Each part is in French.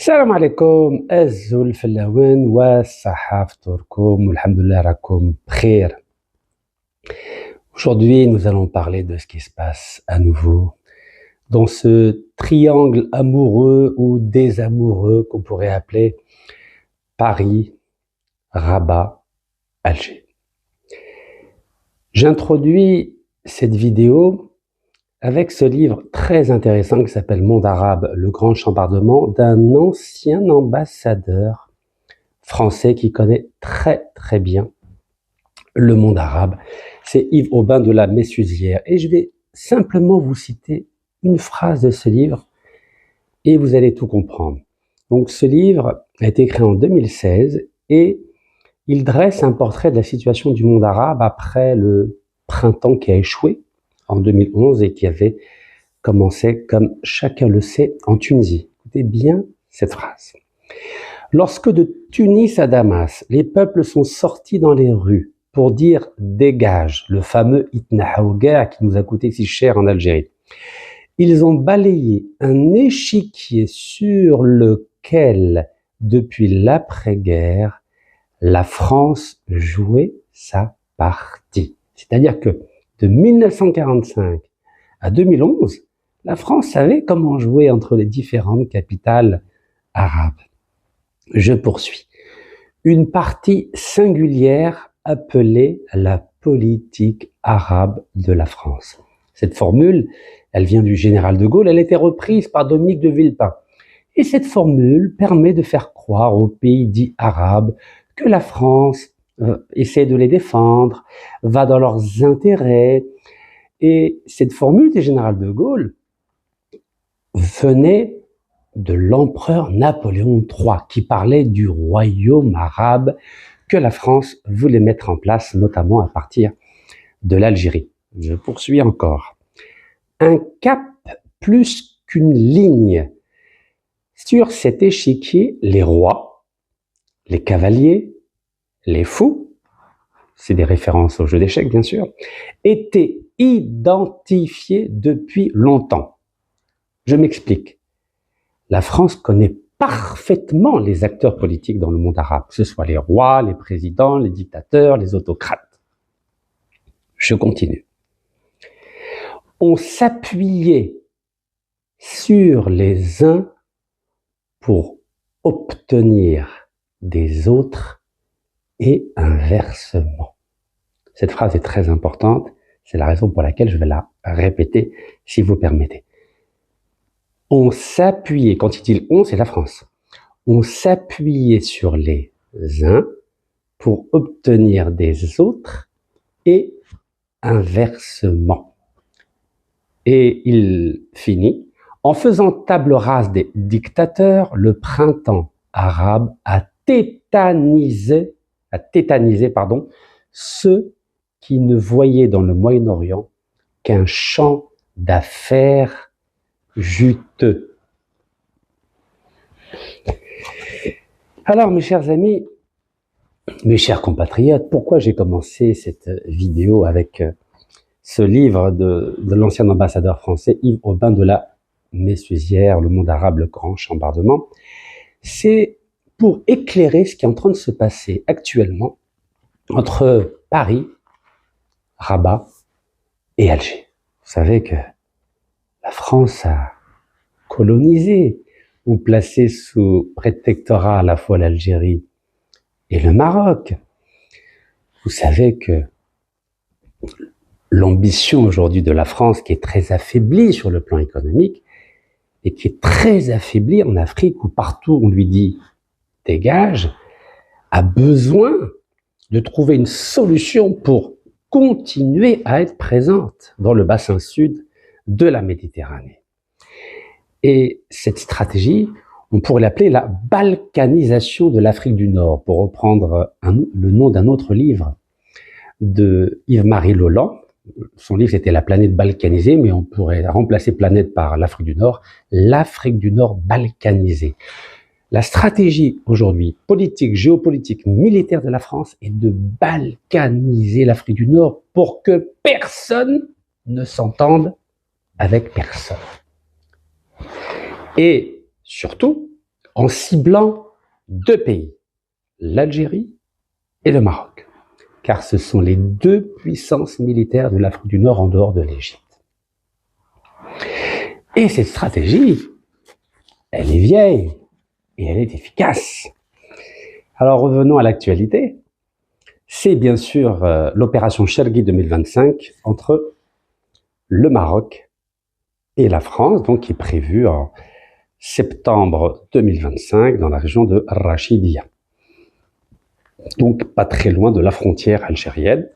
السلام عليكم أزو الفلاوين والصحة فطوركم والحمد لله راكم بخير. Aujourd'hui, nous allons parler de ce qui se passe à nouveau dans ce triangle amoureux ou désamoureux qu'on pourrait appeler Paris, Rabat, Alger. J'introduis cette vidéo avec ce livre très intéressant qui s'appelle Monde arabe, le grand chambardement d'un ancien ambassadeur français qui connaît très bien le monde arabe. C'est Yves Aubin de la Messusière. Et je vais simplement vous citer une phrase de ce livre et vous allez tout comprendre. Donc ce livre a été écrit en 2016 et il dresse un portrait de la situation du monde arabe après le printemps qui a échoué en 2011 et qui avait commencé, comme chacun le sait, en Tunisie. Écoutez bien cette phrase. Lorsque de Tunis à Damas, les peuples sont sortis dans les rues pour dire « dégage », le fameux « Itnahaouga » qui nous a coûté si cher en Algérie, ils ont balayé un échiquier sur lequel, depuis l'après-guerre, la France jouait sa partie. C'est-à-dire que de 1945 à 2011, la France savait comment jouer entre les différentes capitales arabes. Je poursuis. Une partie singulière appelée la politique arabe de la France. Cette formule, elle vient du général de Gaulle, elle a été reprise par Dominique de Villepin. Et cette formule permet de faire croire aux pays dits arabes que la France essaie de les défendre, va dans leurs intérêts. Et cette formule du général de Gaulle venait de l'empereur Napoléon III, qui parlait du royaume arabe que la France voulait mettre en place, notamment à partir de l'Algérie. Je poursuis encore. Un cap plus qu'une ligne. Sur cet échiquier, les rois, les cavaliers, les fous, c'est des références au jeu d'échecs bien sûr, étaient identifiés depuis longtemps. Je m'explique. La France connaît parfaitement les acteurs politiques dans le monde arabe, que ce soit les rois, les présidents, les dictateurs, les autocrates. Je continue. On s'appuyait sur les uns pour obtenir des autres et inversement. Cette phrase est très importante, c'est la raison pour laquelle je vais la répéter si vous permettez. On s'appuyait, quand il dit on, c'est la France, on s'appuyait sur les uns pour obtenir des autres et inversement. Et il finit, en faisant table rase des dictateurs, le printemps arabe a tétanisé ceux qui ne voyaient dans le Moyen-Orient qu'un champ d'affaires juteux. Alors, mes chers amis, mes chers compatriotes, pourquoi j'ai commencé cette vidéo avec ce livre de l'ancien ambassadeur français Yves Aubin de la Messusière, Le monde arabe, le grand chambardement? C'est pour éclairer ce qui est en train de se passer actuellement entre Paris, Rabat et Alger. Vous savez que la France a colonisé ou placé sous prétectorat à la fois l'Algérie et le Maroc. Vous savez que l'ambition aujourd'hui de la France, qui est très affaiblie sur le plan économique, et qui est très affaiblie en Afrique, où partout on lui dit « dégage », a besoin de trouver une solution pour continuer à être présente dans le bassin sud de la Méditerranée. Et cette stratégie, on pourrait l'appeler la balkanisation de l'Afrique du Nord, pour reprendre le nom d'un autre livre de Yves-Marie Lolland. Son livre c'était La planète balkanisée, mais on pourrait remplacer planète par l'Afrique du Nord. L'Afrique du Nord balkanisée. La stratégie aujourd'hui, politique, géopolitique, militaire de la France est de balkaniser l'Afrique du Nord pour que personne ne s'entende avec personne. Et surtout, en ciblant deux pays, l'Algérie et le Maroc, car ce sont les deux puissances militaires de l'Afrique du Nord en dehors de l'Égypte. Et cette stratégie, elle est vieille et elle est efficace. Alors revenons à l'actualité. C'est bien sûr l'opération Chergui 2025 entre le Maroc et la France, donc qui est prévue en septembre 2025 dans la région de Rachidia. Donc pas très loin de la frontière algérienne.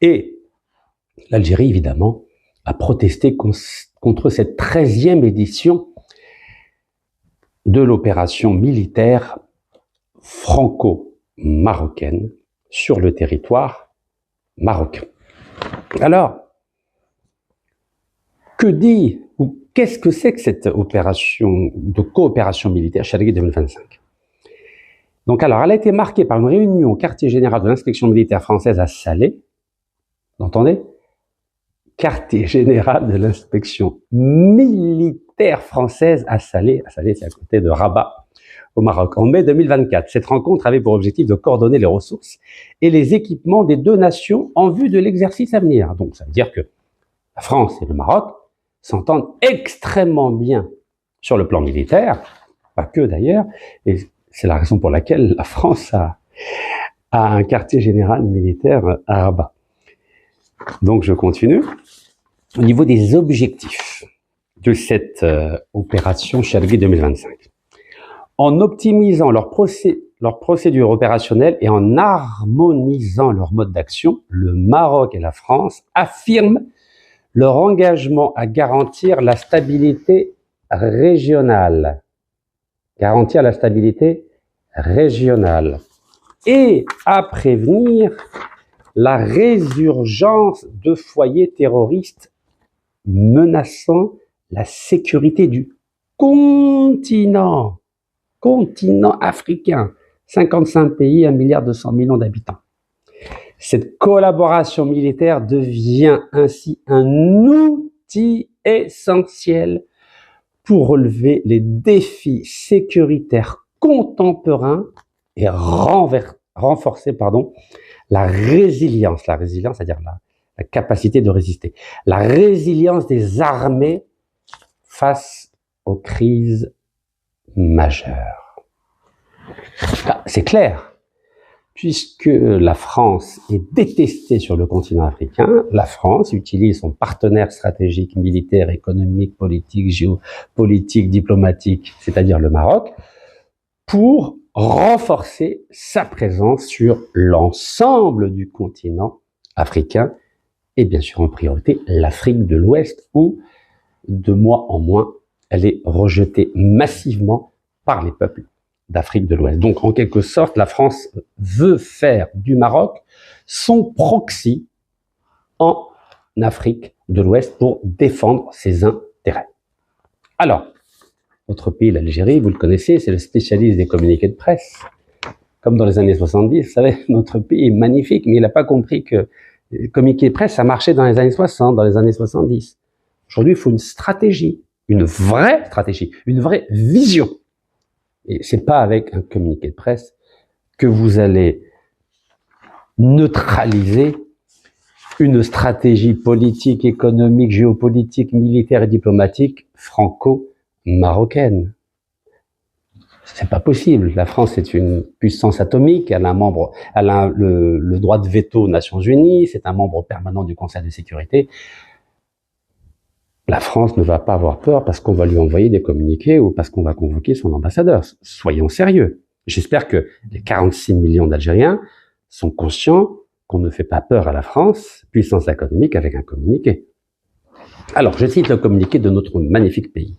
Et l'Algérie, évidemment, a protesté contre cette 13e édition de l'opération militaire franco-marocaine sur le territoire marocain. Alors, que dit ou qu'est-ce que c'est que cette opération de coopération militaire Chergui 2025? Donc alors, elle a été marquée par une réunion au quartier général de l'inspection militaire française à Salé. Vous entendez? Quartier général de l'inspection militaire française à Salé. À Salé, c'est à côté de Rabat, au Maroc, en mai 2024. Cette rencontre avait pour objectif de coordonner les ressources et les équipements des deux nations en vue de l'exercice à venir. Donc ça veut dire que la France et le Maroc s'entendent extrêmement bien sur le plan militaire, pas que d'ailleurs, et c'est la raison pour laquelle la France a un quartier général militaire à Rabat. Donc je continue. Au niveau des objectifs de cette opération Chergui 2025, en optimisant leur procédure opérationnelle et en harmonisant leur mode d'action, le Maroc et la France affirment leur engagement à garantir la stabilité régionale. Garantir la stabilité régionale et à prévenir la résurgence de foyers terroristes menaçant la sécurité du continent africain, 55 pays, 1,2 milliard d'habitants. Cette collaboration militaire devient ainsi un outil essentiel pour relever les défis sécuritaires contemporains et renforcer la résilience, c'est-à-dire la capacité de résister, la résilience des armées face aux crises majeures. C'est clair. Puisque la France est détestée sur le continent africain, la France utilise son partenaire stratégique, militaire, économique, politique, géopolitique, diplomatique, c'est-à-dire le Maroc, pour renforcer sa présence sur l'ensemble du continent africain et bien sûr en priorité l'Afrique de l'Ouest où, de mois en mois, elle est rejetée massivement par les peuples d'Afrique de l'Ouest. Donc, en quelque sorte, la France veut faire du Maroc son proxy en Afrique de l'Ouest pour défendre ses intérêts. Alors, notre pays, l'Algérie, vous le connaissez, c'est le spécialiste des communiqués de presse. Comme dans les années 70, vous savez, notre pays est magnifique, mais il n'a pas compris que les communiqués de presse, ça marchait dans les années 60, dans les années 70. Aujourd'hui, il faut une stratégie, une vraie vision. Et c'est pas avec un communiqué de presse que vous allez neutraliser une stratégie politique, économique, géopolitique, militaire et diplomatique franco-marocaine. C'est pas possible. La France est une puissance atomique, elle a le droit de veto aux Nations Unies, c'est un membre permanent du Conseil de sécurité. La France ne va pas avoir peur parce qu'on va lui envoyer des communiqués ou parce qu'on va convoquer son ambassadeur. Soyons sérieux. J'espère que les 46 millions d'Algériens sont conscients qu'on ne fait pas peur à la France, puissance économique, avec un communiqué. Alors, je cite le communiqué de notre magnifique pays.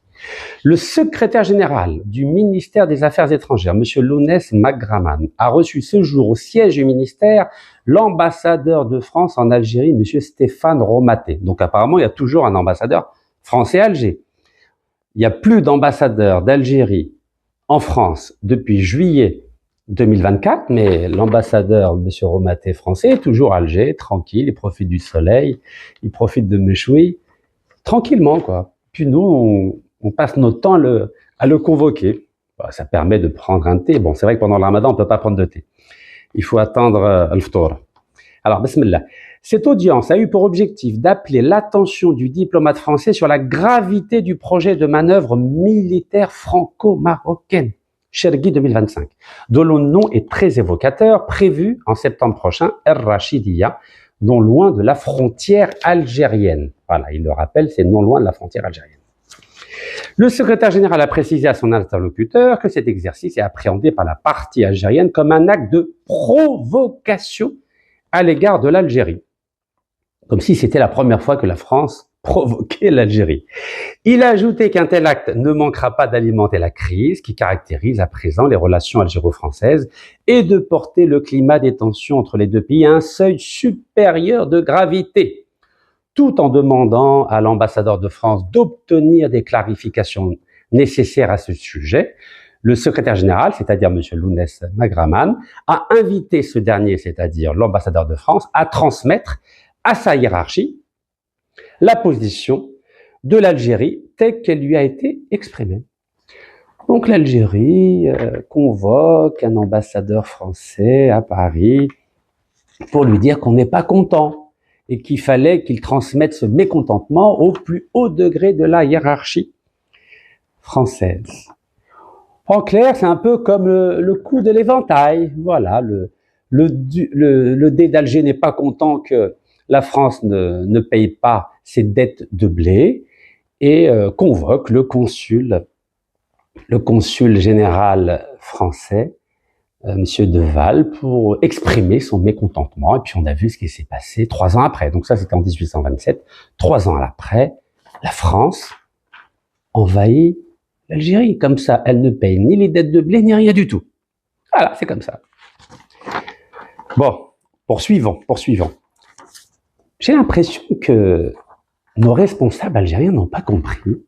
Le secrétaire général du ministère des Affaires étrangères, M. Lounès Magraman, a reçu ce jour au siège du ministère l'ambassadeur de France en Algérie, M. Stéphane Romaté. Donc apparemment, il y a toujours un ambassadeur français à Alger. Il n'y a plus d'ambassadeur d'Algérie en France depuis juillet 2024, mais l'ambassadeur, M. Romaté français, est toujours à Alger, tranquille, il profite du soleil, il profite de Mechoui, tranquillement, quoi. Puis nous, on passe notre temps à le convoquer. Ça permet de prendre un thé. Bon, c'est vrai que pendant le ramadan, on ne peut pas prendre de thé. Il faut attendre al-ftour. Alors, bismillah. Cette audience a eu pour objectif d'appeler l'attention du diplomate français sur la gravité du projet de manœuvre militaire franco-marocaine, Chergui 2025, dont le nom est très évocateur, prévu en septembre prochain, El-Rachidia, non loin de la frontière algérienne. Voilà, il le rappelle, c'est non loin de la frontière algérienne. Le secrétaire général a précisé à son interlocuteur que cet exercice est appréhendé par la partie algérienne comme un acte de provocation à l'égard de l'Algérie, comme si c'était la première fois que la France provoquait l'Algérie. Il a ajouté qu'un tel acte ne manquera pas d'alimenter la crise qui caractérise à présent les relations algéro-françaises et de porter le climat des tensions entre les deux pays à un seuil supérieur de gravité, tout en demandant à l'ambassadeur de France d'obtenir des clarifications nécessaires à ce sujet. Le secrétaire général, c'est-à-dire M. Lounès Magraman, a invité ce dernier, c'est-à-dire l'ambassadeur de France, à transmettre à sa hiérarchie la position de l'Algérie telle qu'elle lui a été exprimée. Donc l'Algérie convoque un ambassadeur français à Paris pour lui dire qu'on n'est pas content et qu'il fallait qu'il transmette ce mécontentement au plus haut degré de la hiérarchie française. En clair, c'est un peu comme le coup de l'éventail. Voilà, le dé d'Alger n'est pas content que la France ne paye pas ses dettes de blé et convoque le consul général français, Monsieur Deval, pour exprimer son mécontentement. Et puis on a vu ce qui s'est passé 3 ans après. Donc ça, c'était en 1827. 3 ans après, la France envahit l'Algérie. Comme ça, elle ne paye ni les dettes de blé, ni rien du tout. Voilà, c'est comme ça. Bon, poursuivons. J'ai l'impression que nos responsables algériens n'ont pas compris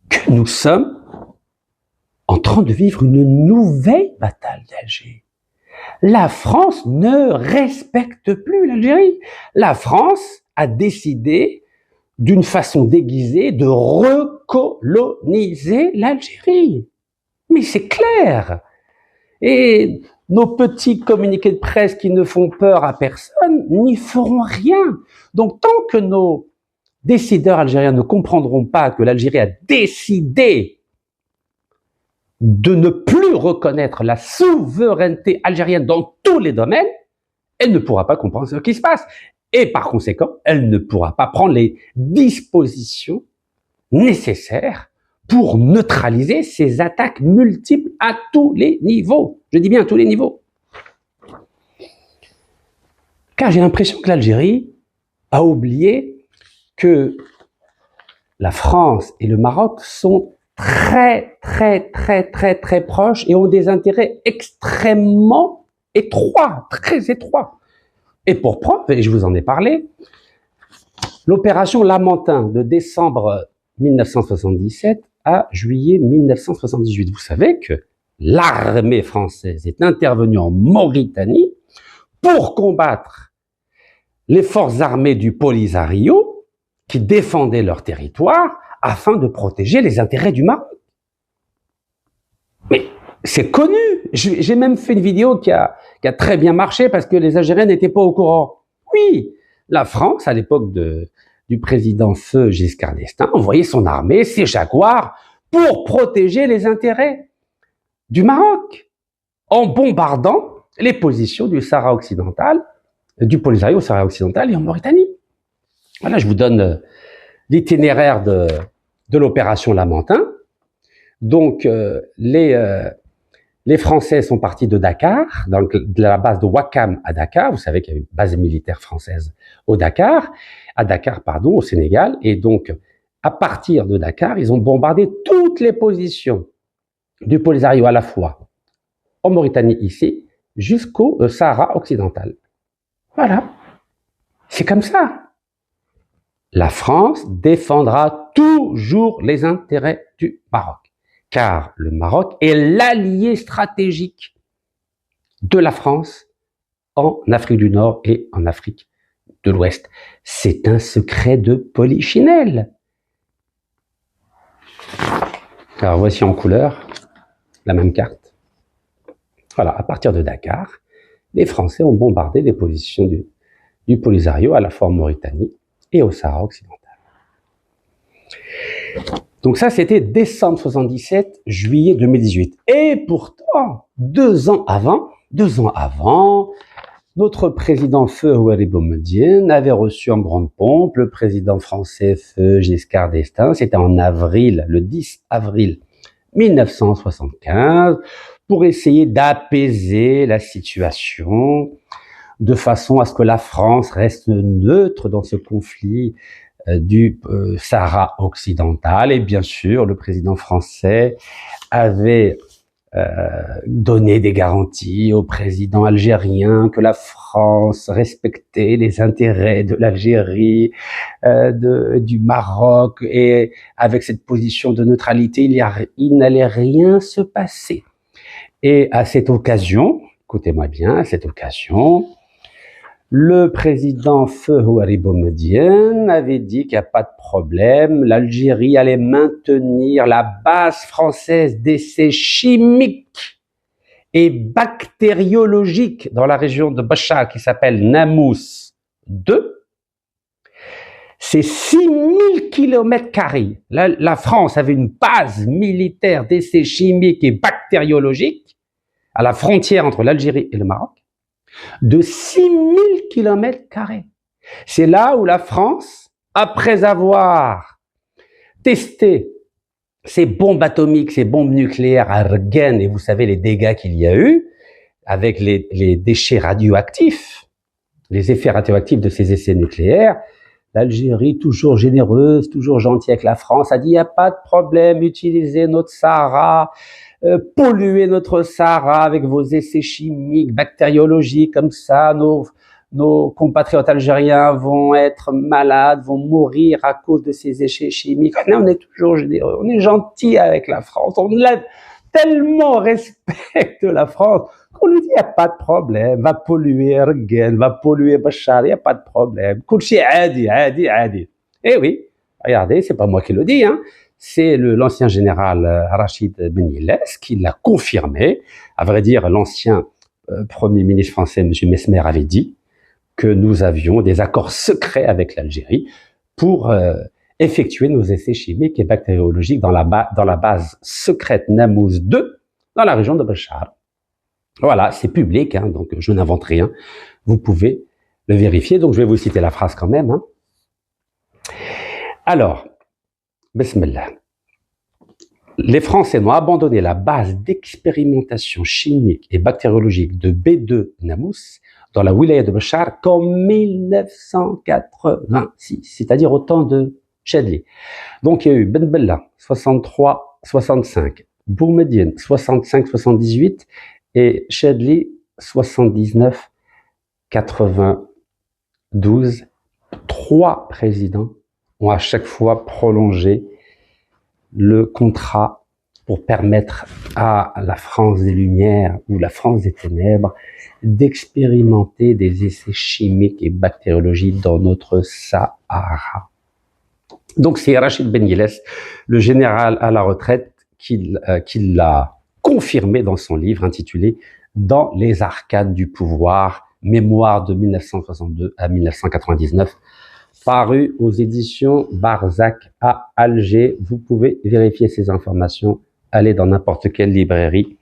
que nous sommes en train de vivre une nouvelle bataille d'Alger. La France ne respecte plus l'Algérie. La France a décidé, d'une façon déguisée, de recoloniser l'Algérie. Mais c'est clair. Et nos petits communiqués de presse qui ne font peur à personne n'y feront rien. Donc tant que nos décideurs algériens ne comprendront pas que l'Algérie a décidé de ne plus reconnaître la souveraineté algérienne dans tous les domaines, elle ne pourra pas comprendre ce qui se passe. Et par conséquent, elle ne pourra pas prendre les dispositions nécessaires pour neutraliser ces attaques multiples à tous les niveaux. Je dis bien à tous les niveaux. Car j'ai l'impression que l'Algérie a oublié que la France et le Maroc sont très proches et ont des intérêts extrêmement étroits, très étroits. Et pour preuve, et je vous en ai parlé, l'opération Lamentin de décembre 1977 à juillet 1978. Vous savez que l'armée française est intervenue en Mauritanie pour combattre les forces armées du Polisario qui défendaient leur territoire afin de protéger les intérêts du Maroc. Mais c'est connu. J'ai même fait une vidéo qui a très bien marché parce que les Algériens n'étaient pas au courant. Oui, la France, à l'époque du président Feu Giscard d'Estaing, envoyait son armée, ses jaguars, pour protéger les intérêts du Maroc, en bombardant les positions du Sahara occidental, du Polisario au Sahara occidental et en Mauritanie. Voilà, je vous donne l'itinéraire de l'opération Lamentin. Donc, les Français sont partis de Dakar, donc de la base de Ouakam à Dakar. Vous savez qu'il y a une base militaire française au Dakar, au Sénégal. Et donc, à partir de Dakar, ils ont bombardé toutes les positions du Polisario à la fois en Mauritanie ici, jusqu'au Sahara occidental. Voilà. C'est comme ça. La France défendra toujours les intérêts du Maroc, car le Maroc est l'allié stratégique de la France en Afrique du Nord et en Afrique de l'Ouest. C'est un secret de polichinelle. Alors voici en couleur la même carte. Voilà, à partir de Dakar, les Français ont bombardé les positions du Polisario à la fois en Mauritanie et au Sahara occidental. Donc ça, c'était décembre 77, juillet 2018. Et pourtant, 2 ans avant, notre président feu Houari Boumediene avait reçu en grande pompe le président français feu Giscard d'Estaing. C'était en avril, le 10 avril 1975, pour essayer d'apaiser la situation de façon à ce que la France reste neutre dans ce conflit du Sahara occidental. Et bien sûr, le président français avait donné des garanties au président algérien que la France respectait les intérêts de l'Algérie, du Maroc, et avec cette position de neutralité, il n'allait rien se passer. Et à cette occasion, écoutez-moi bien, à cette occasion, le président feu Houari Boumediene avait dit qu'il n'y a pas de problème, l'Algérie allait maintenir la base française d'essais chimiques et bactériologiques dans la région de Bachar qui s'appelle Namous 2. C'est 6000 km². La France avait une base militaire d'essais chimiques et bactériologiques à la frontière entre l'Algérie et le Maroc de 6000 km². C'est là où la France, après avoir testé ces bombes atomiques, ces bombes nucléaires à Rgen, et vous savez les dégâts qu'il y a eu, avec les déchets radioactifs, les effets radioactifs de ces essais nucléaires, l'Algérie, toujours généreuse, toujours gentille avec la France, a dit il n'y a pas de problème, utilisez notre Sahara, polluer notre Sahara avec vos essais chimiques, bactériologiques, comme ça, nos compatriotes algériens vont être malades, vont mourir à cause de ces essais chimiques. Là, on est toujours généreux, on est gentil avec la France, on tellement respecte la France qu'on lui dit il n'y a pas de problème, va polluer Rgen, va polluer Bachar, il n'y a pas de problème. Kulchi adi. Eh oui, regardez, c'est pas moi qui le dis, hein. C'est l'ancien général Rachid Ben Yelles qui l'a confirmé. À vrai dire, l'ancien Premier ministre français, M. Mesmer, avait dit que nous avions des accords secrets avec l'Algérie pour effectuer nos essais chimiques et bactériologiques dans la base secrète Namous 2, dans la région de Bachar. Voilà, c'est public, hein, donc je n'invente rien. Vous pouvez le vérifier. Donc je vais vous citer la phrase quand même. Hein. Alors, Bismillah. Les Français n'ont abandonné la base d'expérimentation chimique et bactériologique de B2 Namous dans la wilaya de Bachar qu'en 1986, c'est-à-dire au temps de Chadli. Donc il y a eu Ben Bella, 63-65, Boumediene, 65-78 et Chadli, 79-92. 3 présidents ont à chaque fois prolongé le contrat pour permettre à la France des Lumières ou la France des Ténèbres d'expérimenter des essais chimiques et bactériologiques dans notre Sahara. Donc c'est Rachid Ben Yelles, le général à la retraite, qui l'a confirmé dans son livre intitulé « Dans les arcanes du pouvoir, mémoire de 1962 à 1999 », paru aux éditions Barzac à Alger. Vous pouvez vérifier ces informations, allez dans n'importe quelle librairie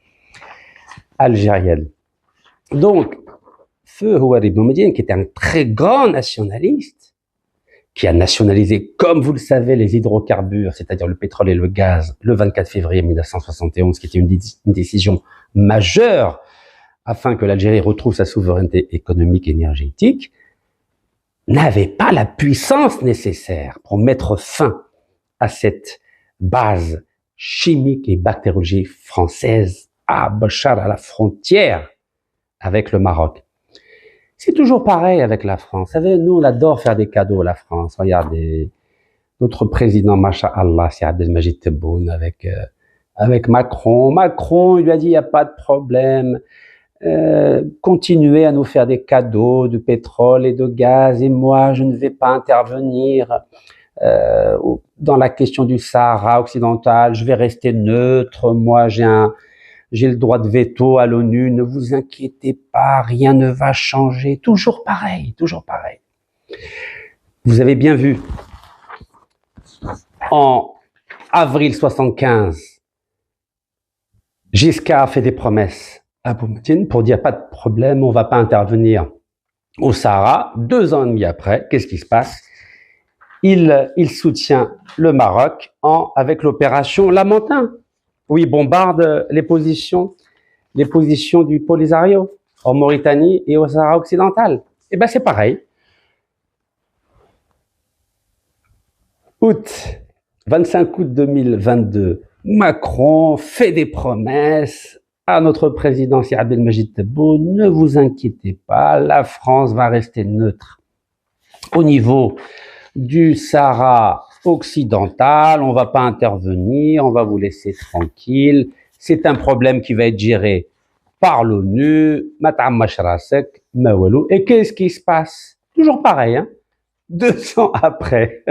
algérienne. Donc, feu Houari Boumediene, qui était un très grand nationaliste, qui a nationalisé, comme vous le savez, les hydrocarbures, c'est-à-dire le pétrole et le gaz, le 24 février 1971, qui était une décision majeure afin que l'Algérie retrouve sa souveraineté économique et énergétique, n'avait pas la puissance nécessaire pour mettre fin à cette base chimique et bactériologique française à Bachar, à la frontière avec le Maroc. C'est toujours pareil avec la France. Vous savez, nous, on adore faire des cadeaux à la France. Regardez, notre président, Masha'Allah, c'est Abdelmajid Tebboune avec Macron. Macron, il lui a dit, il n'y a pas de problème. Continuez à nous faire des cadeaux de pétrole et de gaz et moi je ne vais pas intervenir dans la question du Sahara occidental, je vais rester neutre, moi j'ai un j'ai le droit de veto à l'ONU, ne vous inquiétez pas, rien ne va changer, toujours pareil, toujours pareil. Vous avez bien vu, en avril 75, Giscard fait des promesses à Boumediene pour dire pas de problème, on va pas intervenir au Sahara. 2 ans et demi après, qu'est-ce qui se passe? Il soutient le Maroc avec l'opération Lamentin, où il bombarde les positions du Polisario en Mauritanie et au Sahara occidental. Et ben c'est pareil. 25 août 2022, Macron fait des promesses à notre président Sir Abdelmajid Tebboune, ne vous inquiétez pas, la France va rester neutre au niveau du Sahara occidental, on va pas intervenir, on va vous laisser tranquille, c'est un problème qui va être géré par l'ONU, et qu'est-ce qui se passe? Toujours pareil, hein? 2 ans après,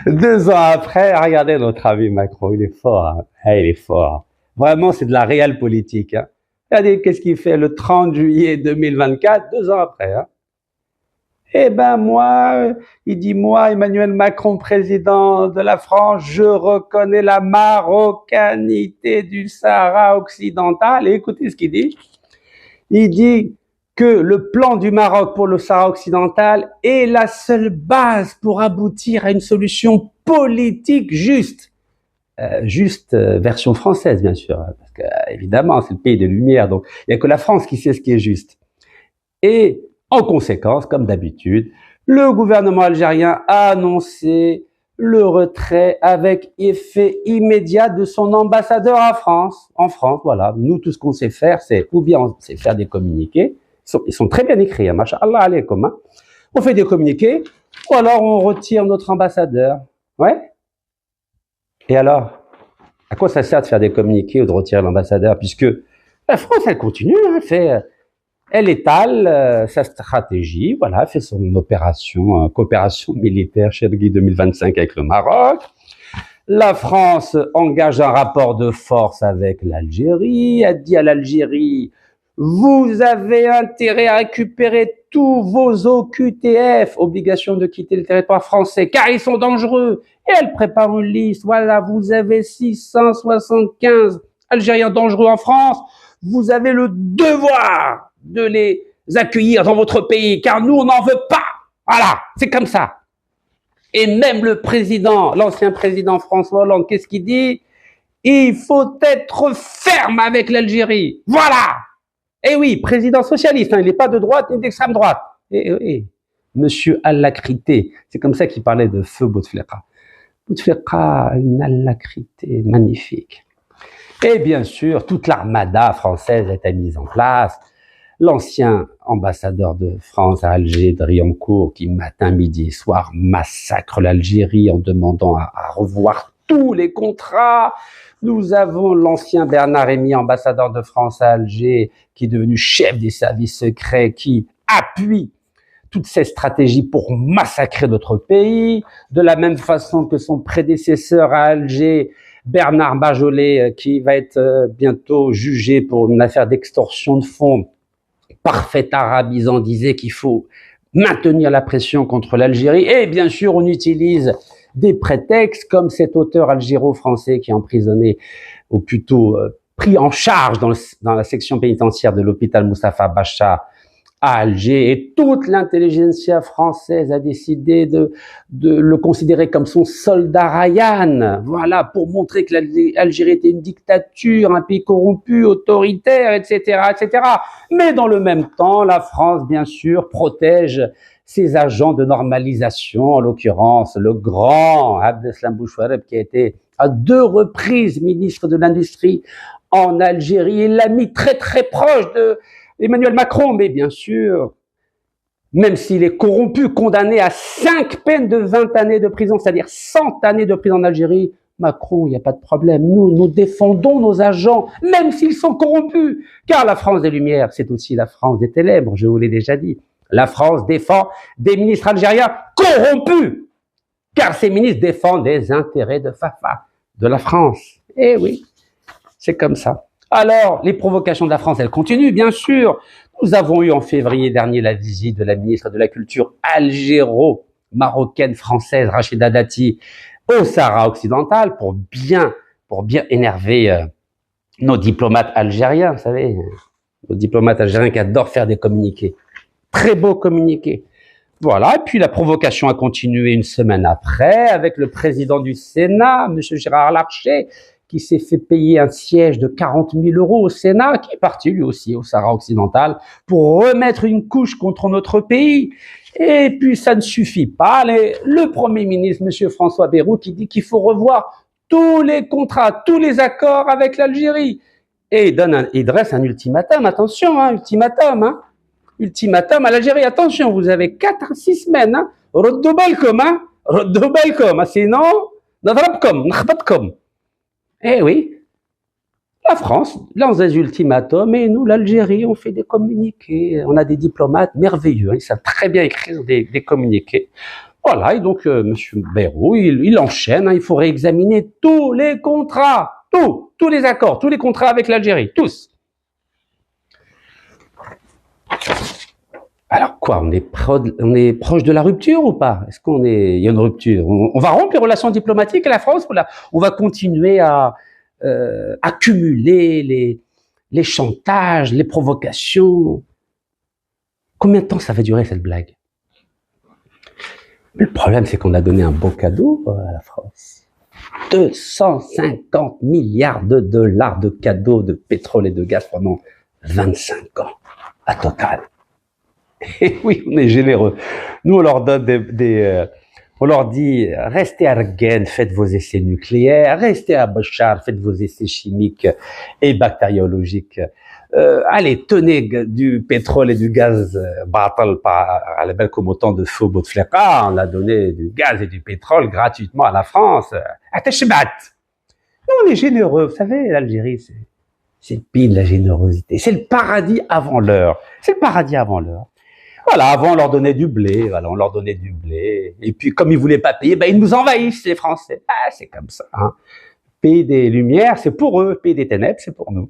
2 ans après, regardez notre ami Macron, il est fort, hein? Il est fort. Vraiment, c'est de la réelle politique, hein? Regardez qu'est-ce qu'il fait le 30 juillet 2024, 2 ans après, hein? Eh ben moi, il dit moi, Emmanuel Macron, président de la France, je reconnais la marocanité du Sahara occidental. Et écoutez ce qu'il dit. Il dit que le plan du Maroc pour le Sahara occidental est la seule base pour aboutir à une solution politique juste. Version française, bien sûr, parce que évidemment, c'est le pays des Lumières, donc il n'y a que la France qui sait ce qui est juste. Et en conséquence, comme d'habitude, le gouvernement algérien a annoncé le retrait avec effet immédiat de son ambassadeur en France, voilà. Nous, tout ce qu'on sait faire, c'est ou bien on sait faire des communiqués, ils sont très bien écrits, hein, masha'Allah alaykoum, hein. On fait des communiqués, ou alors on retire notre ambassadeur. Ouais. Et alors, à quoi ça sert de faire des communiqués ou de retirer l'ambassadeur, puisque la France, elle continue, hein, elle étale sa stratégie, voilà, fait son opération, coopération militaire Chergui 2025 avec le Maroc. La France engage un rapport de force avec l'Algérie, elle dit à l'Algérie, vous avez intérêt à récupérer tous vos OQTF, obligation de quitter le territoire français, car ils sont dangereux. Et elle prépare une liste, voilà, vous avez 675 Algériens dangereux en France, vous avez le devoir de les accueillir dans votre pays, car nous, on n'en veut pas. Voilà, c'est comme ça. Et même le président, l'ancien président François Hollande, qu'est-ce qu'il dit? Il faut être ferme avec l'Algérie. Voilà. Eh oui, président socialiste, hein, il n'est pas de droite ni d'extrême droite. Monsieur Alacrité, c'est comme ça qu'il parlait de feu Bouteflika. Bouteflika, une alacrité magnifique. Et bien sûr, toute l'armada française était mise en place. L'ancien ambassadeur de France à Alger, Driancourt, qui matin, midi et soir massacre l'Algérie en demandant à revoir tous les contrats. Nous avons l'ancien Bernard Rémy, ambassadeur de France à Alger, qui est devenu chef des services secrets, qui appuie toutes ces stratégies pour massacrer notre pays, de la même façon que son prédécesseur à Alger, Bernard Bajolet, qui va être bientôt jugé pour une affaire d'extorsion de fonds. Parfait arabisant disait qu'il faut maintenir la pression contre l'Algérie. Et bien sûr, on utilise des prétextes comme cet auteur algéro-français qui est emprisonné, ou plutôt pris en charge dans la section pénitentiaire de l'hôpital Moustapha Bacha à Alger, et toute l'intelligentsia française a décidé de le considérer comme son soldat Ryan, voilà, pour montrer que l'Algérie était une dictature, un pays corrompu, autoritaire, etc., etc. Mais dans le même temps, la France, bien sûr, protège ses agents de normalisation, en l'occurrence le grand Abdeslam Bouchouareb, qui a été à 2 reprises ministre de l'Industrie en Algérie, il l'a mis très très proche de Emmanuel Macron, mais bien sûr, même s'il est corrompu, condamné à 5 peines de 20 années de prison, c'est-à-dire 100 années de prison en Algérie, Macron, il n'y a pas de problème. Nous défendons nos agents, même s'ils sont corrompus. Car la France des Lumières, c'est aussi la France des ténèbres, je vous l'ai déjà dit. La France défend des ministres algériens corrompus, car ces ministres défendent les intérêts de Fafa, de la France. Eh oui. C'est comme ça. Alors, les provocations de la France, elles continuent, bien sûr. Nous avons eu en février dernier la visite de la ministre de la Culture algéro-marocaine française, Rachida Dati, au Sahara occidental pour bien énerver nos diplomates algériens, vous savez, nos diplomates algériens qui adorent faire des communiqués. Très beaux communiqués. Voilà, et puis la provocation a continué une semaine après avec le président du Sénat, M. Gérard Larcher, qui s'est fait payer un siège de 40 000 € au Sénat, qui est parti lui aussi au Sahara occidental pour remettre une couche contre notre pays. Et puis ça ne suffit pas. Le Premier ministre, M. François Bayrou, qui dit qu'il faut revoir tous les contrats, tous les accords avec l'Algérie. Et il dresse un ultimatum, attention, ultimatum à l'Algérie. Attention, vous avez 4 à 6 semaines. ردوا بالكم, sinon نضربكم, نخبطكم. Eh oui, la France lance des ultimatums et nous, l'Algérie, on fait des communiqués. On a des diplomates merveilleux, ils savent très bien écrire des communiqués. Voilà, et donc M. Bayrou, il enchaîne, il faut réexaminer tous les contrats, tous les accords, tous les contrats avec l'Algérie, tous. Alors quoi, on est proche de la rupture ou pas? Est-ce il y a une rupture? On va rompre les relations diplomatiques à la France? On va continuer à accumuler les chantages, les provocations? Combien de temps ça va durer cette blague? Le problème, c'est qu'on a donné un beau cadeau à la France. 250 milliards de dollars de cadeaux de pétrole et de gaz pendant 25 ans, à total. Et oui, on est généreux. Nous, on leur donne on leur dit, restez à Rguen, faites vos essais nucléaires, restez à Bachar, faites vos essais chimiques et bactériologiques. Allez, tenez du pétrole et du gaz, à la belle comme autant de faux Bouteflika, on a donné du gaz et du pétrole gratuitement à la France. Nous, on est généreux. Vous savez, l'Algérie, c'est le pays de la générosité. C'est le paradis avant l'heure. C'est le paradis avant l'heure. Voilà, avant on leur donnait du blé, et puis comme ils voulaient pas payer, ils nous envahissent les Français. Ah, c'est comme ça. Pays des Lumières, c'est pour eux, pays des Ténèbres, c'est pour nous.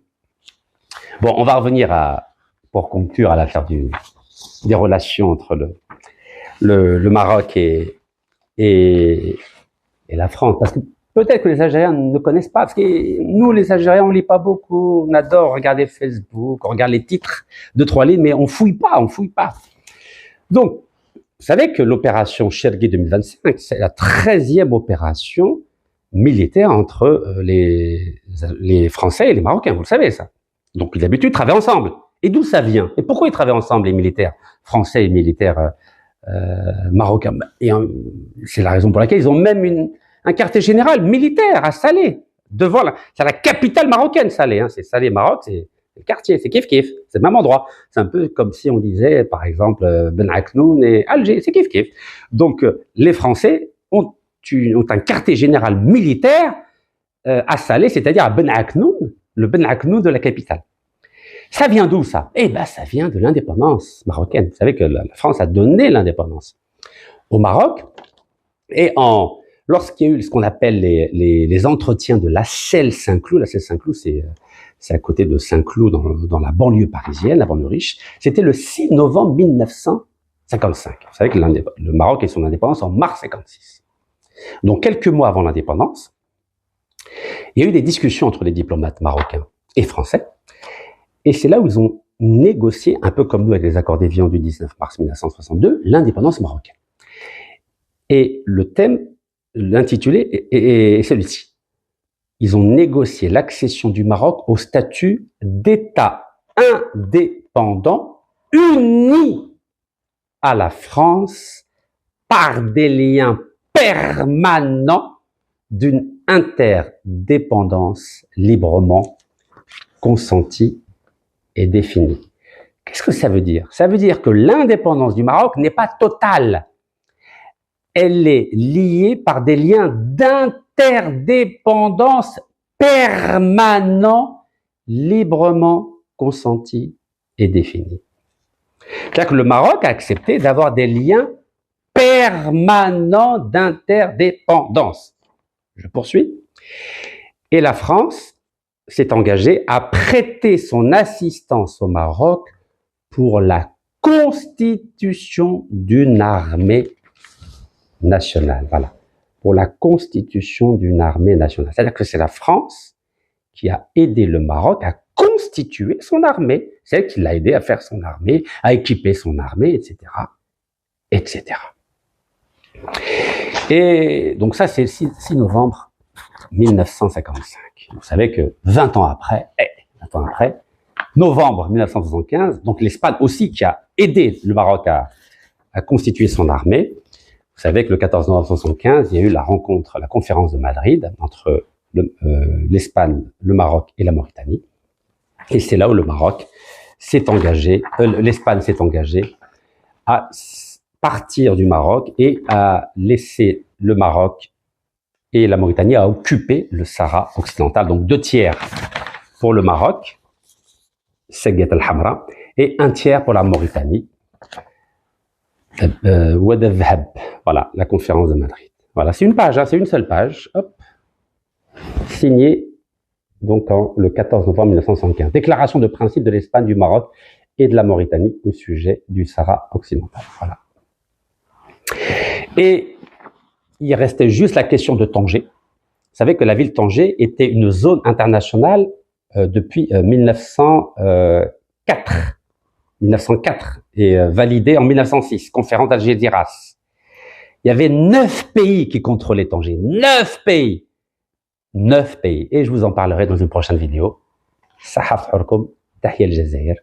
Bon, on va revenir pour conclure à l'affaire des relations entre le Maroc et la France, parce que peut-être que les Algériens ne connaissent pas, parce que nous, les Algériens, on lit pas beaucoup, on adore regarder Facebook, on regarde les titres, 2-3 lignes, mais on fouille pas. Donc, vous savez que l'opération Chergui 2025, c'est la 13e opération militaire entre les Français et les Marocains, vous le savez ça. Donc, d'habitude, ils travaillent ensemble. Et d'où ça vient? Et pourquoi ils travaillent ensemble, les militaires français et militaires marocains? Et c'est la raison pour laquelle ils ont même un quartier général militaire à Salé, c'est la capitale marocaine, Salé. C'est Salé, Maroc, c'est le quartier, c'est kiff-kiff, c'est le même endroit. C'est un peu comme si on disait, par exemple, Ben Aknoun et Alger, c'est kiff-kiff. Donc, les Français ont un quartier général militaire à Salé, c'est-à-dire à Ben Aknoun, le Ben Aknoun de la capitale. Ça vient d'où, ça? Ça vient de l'indépendance marocaine. Vous savez que la France a donné l'indépendance au Maroc, et lorsqu'il y a eu ce qu'on appelle les entretiens de Lassel Saint-Cloud, c'est à côté de Saint-Cloud, dans la banlieue parisienne, la banlieue riche. C'était le 6 novembre 1955. Vous savez que le Maroc a eu son indépendance en mars 56. Donc, quelques mois avant l'indépendance, il y a eu des discussions entre les diplomates marocains et français. Et c'est là où ils ont négocié, un peu comme nous avec les accords d'Évian du 19 mars 1962, l'indépendance marocaine. Et l'intitulé est celui-ci. Ils ont négocié l'accession du Maroc au statut d'État indépendant uni à la France par des liens permanents d'une interdépendance librement consentie et définie. Qu'est-ce que ça veut dire? Ça veut dire que l'indépendance du Maroc n'est pas totale. Elle est liée par des liens d'interdépendance permanents, librement consentis et définis. C'est-à-dire que le Maroc a accepté d'avoir des liens permanents d'interdépendance. Je poursuis. Et la France s'est engagé à prêter son assistance au Maroc pour la constitution d'une armée nationale. Voilà. Pour la constitution d'une armée nationale. C'est-à-dire que c'est la France qui a aidé le Maroc à constituer son armée. C'est elle qui l'a aidé à faire son armée, à équiper son armée, etc. etc. Et donc ça, c'est le 6 novembre 1955. Vous savez que 20 ans après, novembre 1975, donc l'Espagne aussi qui a aidé le Maroc à constituer son armée. Vous savez que le 14 novembre 1975, il y a eu la rencontre, la conférence de Madrid entre l'Espagne, le Maroc et la Mauritanie. Et c'est là où le Maroc s'est engagé, l'Espagne s'est engagée à partir du Maroc et à laisser le Maroc et la Mauritanie à occuper le Sahara occidental. Donc 2 tiers pour le Maroc, Seguet al-Hamra, et 1 tiers pour la Mauritanie, Oued el-Dhab. Voilà, la conférence de Madrid. Voilà, c'est une page, hein, c'est une seule page, hop, signée donc le 14 novembre 1975. Déclaration de principe de l'Espagne, du Maroc et de la Mauritanie au sujet du Sahara occidental. Voilà. Et il restait juste la question de Tanger. Vous savez que la ville de Tanger était une zone internationale depuis 1904. 1904 et validée en 1906, conférence d'Algeciras. Il y avait 9 pays qui contrôlaient Tanger. 9 pays. 9 pays. Et je vous en parlerai dans une prochaine vidéo. Sahaf Hurkum, Tahia al-Jazair.